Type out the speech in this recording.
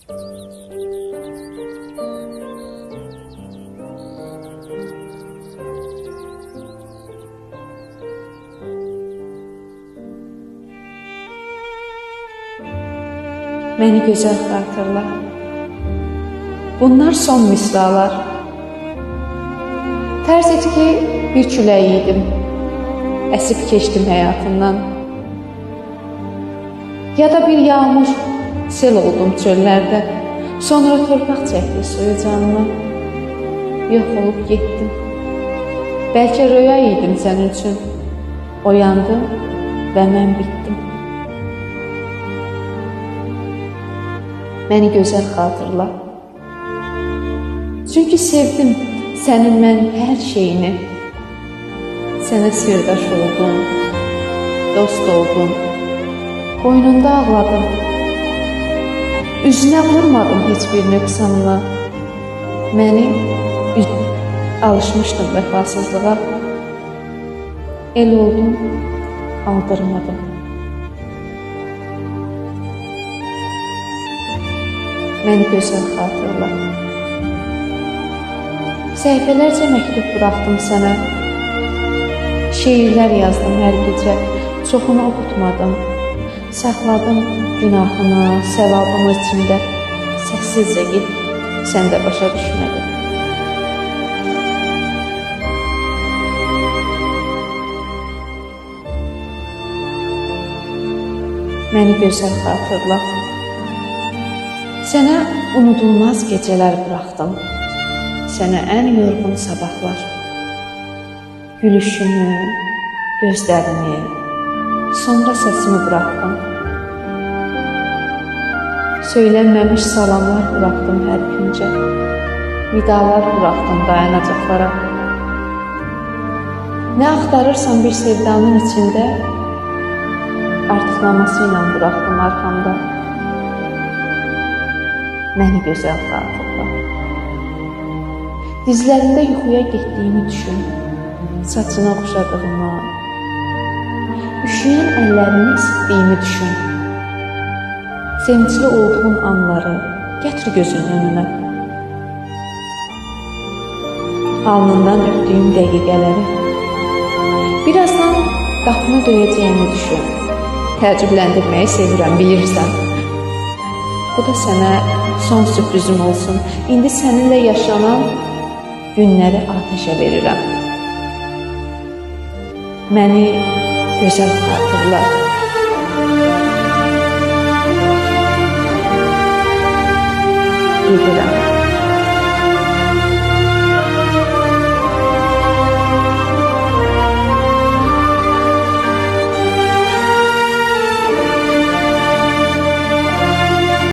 Məni gözəl xatırla. Bunlar son misralar. Tərz et ki, bir külək idim. Əsib keçdim həyatından. Ya da bir yağmur, sel oldum çöllərdə. Sonra torpaq çəkdi suyu canıma. Yox olub getdim. Bəlkə röya idim sənin üçün. Oyandım və mən bitdim. Məni gözəl xatırla. Çünki sevdim sənin mən hər şeyini. Sənə sirdaş oldum, dost oldum, qoynunda ağladım. Üzünə vurmadım heç bir nöqsanla. Məni alışmışdım vəfasızlığa. El oldum, aldırmadım. Məni gözəl xatırla. Səhifələrcə məktub buraxdım sənə. Şeirlər yazdım hər gecə, çoxunu oxutmadım. Saxladım günahını, səvabımı içində. Səssizcə git, sən də başa düşmədin. Məni gözəl xatırla. Sənə unudulmaz gecələr buraxdım. Sənə ən yorğun sabahlar. Gülüşünü, gözlərini, sonra səsimi buraxdım. Söylənməmiş salamlar buraxdım hər küncə. Vidalar buraxdım dayanacaqlara. Nə axtarırsan bir sevdanın içində, artıqlaması ilə buraxdım arxamda. Məni gözəl xatırla. Dizlərində yuxuya getdiyimi düşün. Saçına oxşadığımı, üşüyən əllərini isitdiyimi düşün. Sevincli olduğun anları gətir gözünün önünə. Alnından öpdüyüm dəqiqələri. Birazdan qapını döyəcəyimi düşün. Təəccübləndirməyi sevirəm, bilirsən. Bu da sənə son sürprizim olsun. İndi səninlə yaşanan günləri ateşə verirəm. Məni gözəl xatırla. Gedirəm.